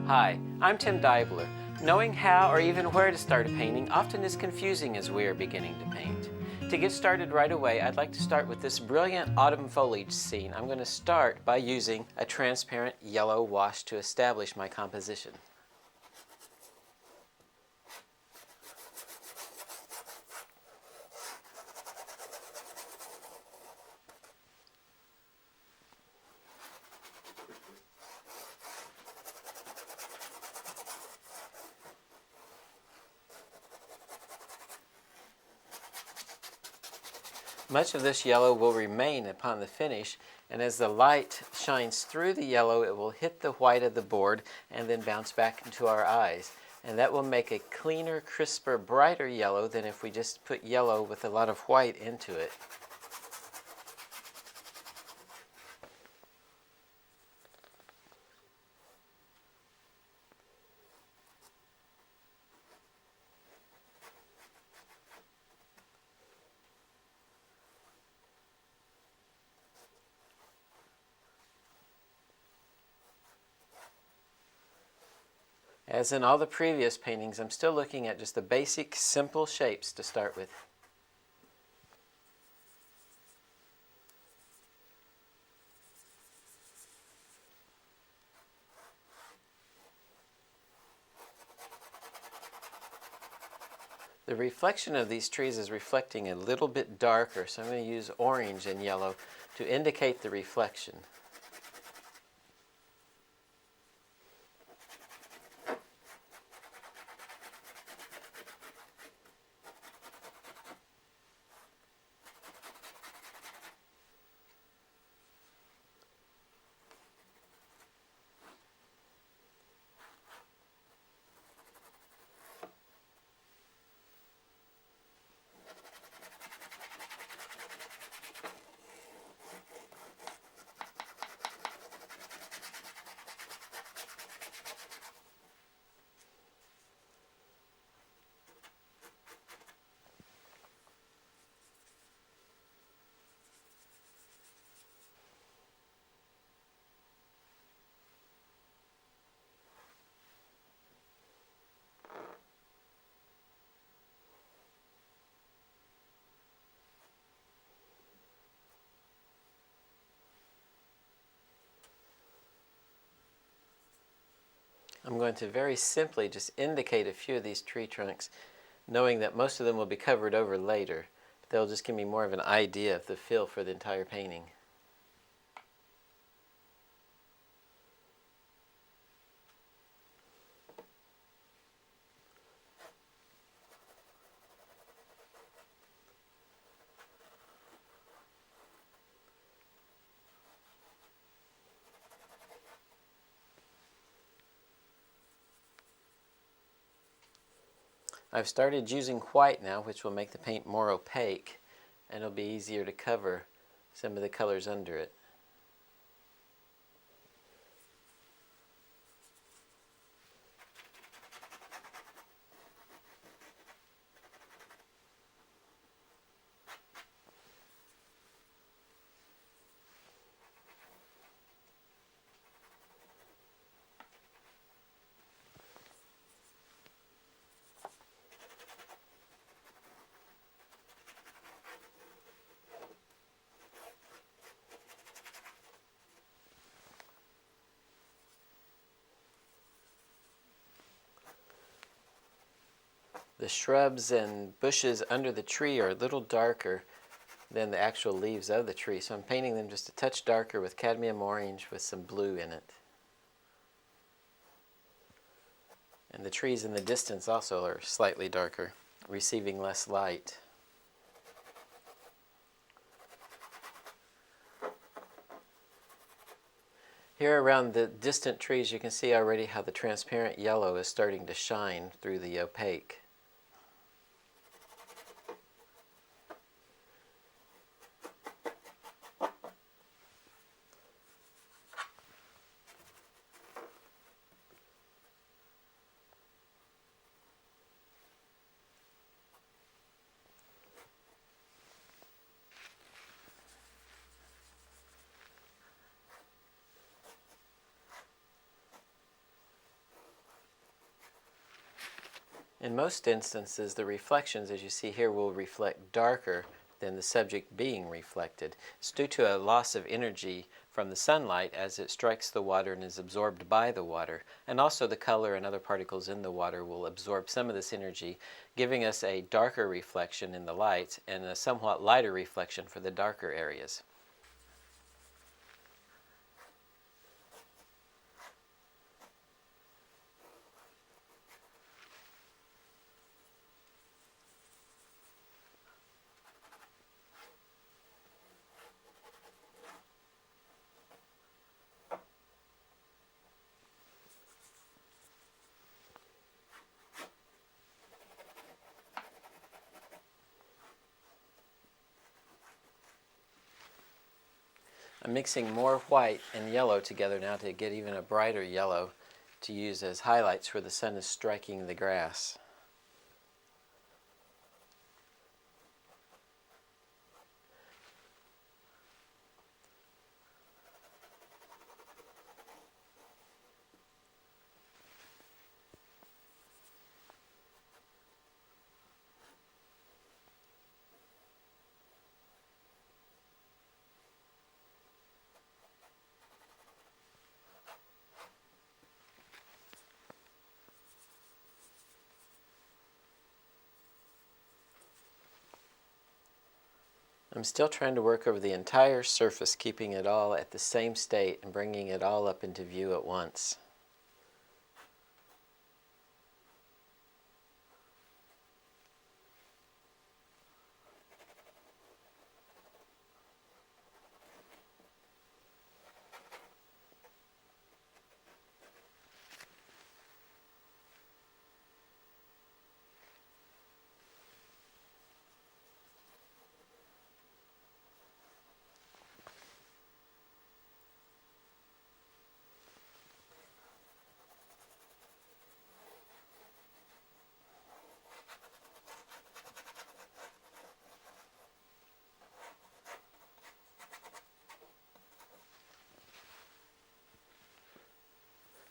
Hi, I'm Tim Deibler. Knowing how or even where to start a painting often is confusing as we are beginning to paint. To get started right away, I'd like to start with this brilliant autumn foliage scene. I'm going to start by using a transparent yellow wash to establish my composition. Much of this yellow will remain upon the finish, and as the light shines through the yellow, it will hit the white of the board and then bounce back into our eyes. And that will make a cleaner, crisper, brighter yellow than if we just put yellow with a lot of white into it. As in all the previous paintings, I'm still looking at just the basic, simple shapes to start with. The reflection of these trees is reflecting a little bit darker, so I'm going to use orange and yellow to indicate the reflection. I'm going to very simply just indicate a few of these tree trunks, knowing that most of them will be covered over later. But they'll just give me more of an idea of the feel for the entire painting. I've started using white now, which will make the paint more opaque, and it'll be easier to cover some of the colors under it. The shrubs and bushes under the tree are a little darker than the actual leaves of the tree, so I'm painting them just a touch darker with cadmium orange with some blue in it. And the trees in the distance also are slightly darker, receiving less light. Here around the distant trees you can see already how the transparent yellow is starting to shine through the opaque. In most instances, the reflections, as you see here, will reflect darker than the subject being reflected. It's due to a loss of energy from the sunlight as it strikes the water and is absorbed by the water. And also the color and other particles in the water will absorb some of this energy, giving us a darker reflection in the light and a somewhat lighter reflection for the darker areas. I'm mixing more white and yellow together now to get even a brighter yellow to use as highlights where the sun is striking the grass. I'm still trying to work over the entire surface, keeping it all at the same state and bringing it all up into view at once.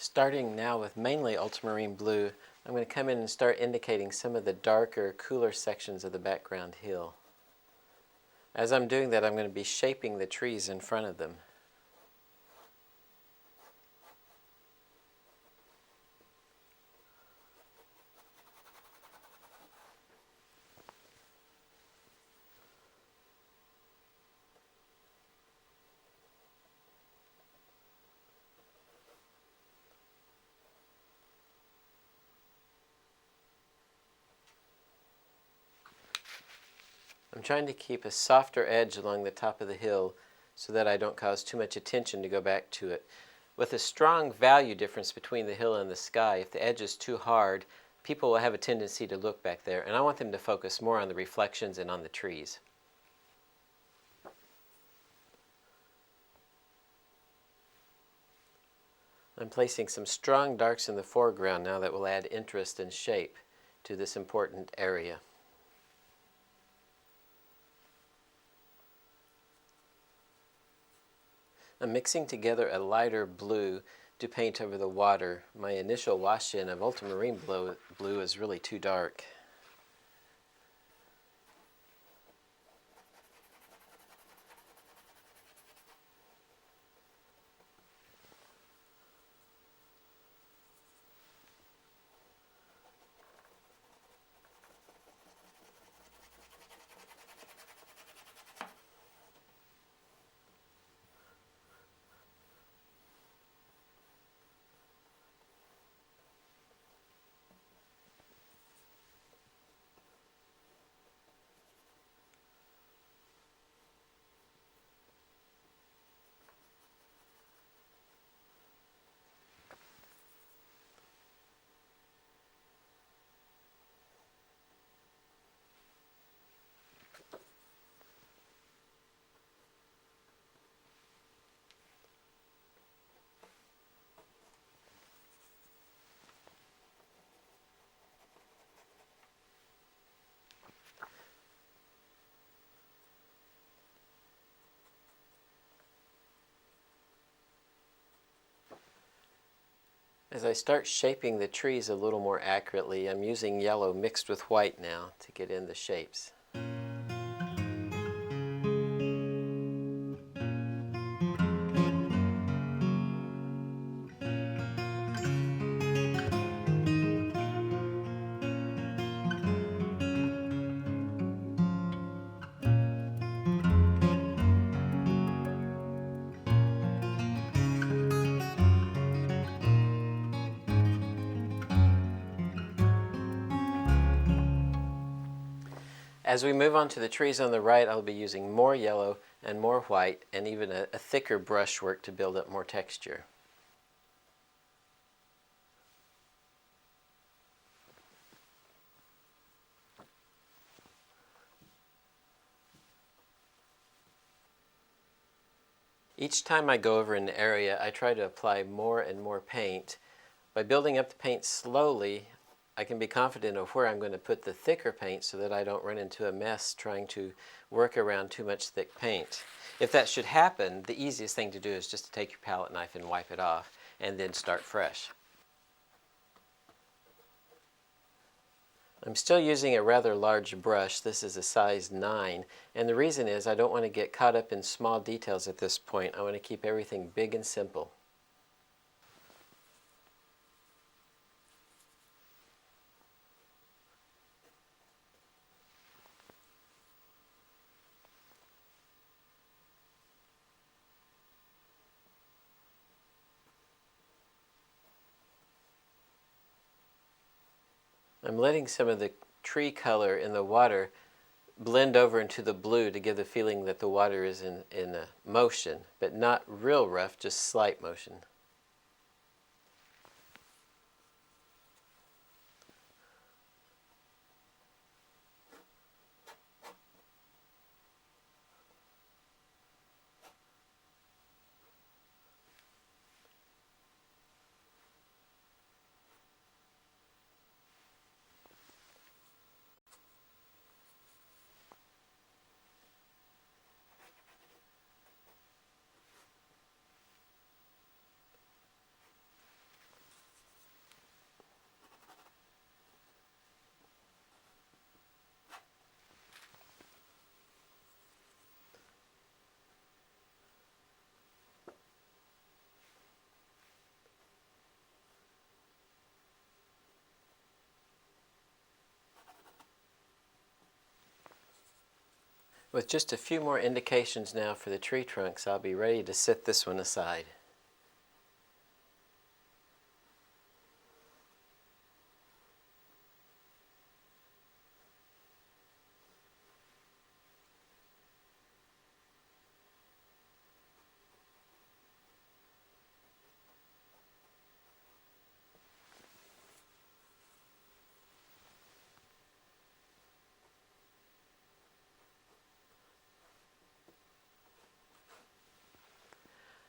Starting now with mainly ultramarine blue, I'm going to come in and start indicating some of the darker, cooler sections of the background hill. As I'm doing that, I'm going to be shaping the trees in front of them. I'm trying to keep a softer edge along the top of the hill so that I don't cause too much attention to go back to it. With a strong value difference between the hill and the sky, if the edge is too hard, people will have a tendency to look back there, and I want them to focus more on the reflections and on the trees. I'm placing some strong darks in the foreground now that will add interest and shape to this important area. I'm mixing together a lighter blue to paint over the water. My initial wash-in of ultramarine blue is really too dark. As I start shaping the trees a little more accurately, I'm using yellow mixed with white now to get in the shapes. As we move on to the trees on the right, I'll be using more yellow and more white and even a thicker brushwork to build up more texture. Each time I go over an area, I try to apply more and more paint. By building up the paint slowly, I can be confident of where I'm going to put the thicker paint so that I don't run into a mess trying to work around too much thick paint. If that should happen, the easiest thing to do is just to take your palette knife and wipe it off and then start fresh. I'm still using a rather large brush. This is a size 9, and the reason is I don't want to get caught up in small details at this point. I want to keep everything big and simple. I'm letting some of the tree color in the water blend over into the blue to give the feeling that the water is in motion, but not real rough, just slight motion. With just a few more indications now for the tree trunks, I'll be ready to set this one aside.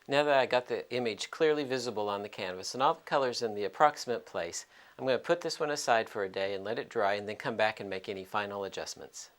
Now that I got the image clearly visible on the canvas and all the colors in the approximate place, I'm going to put this one aside for a day and let it dry and then come back and make any final adjustments.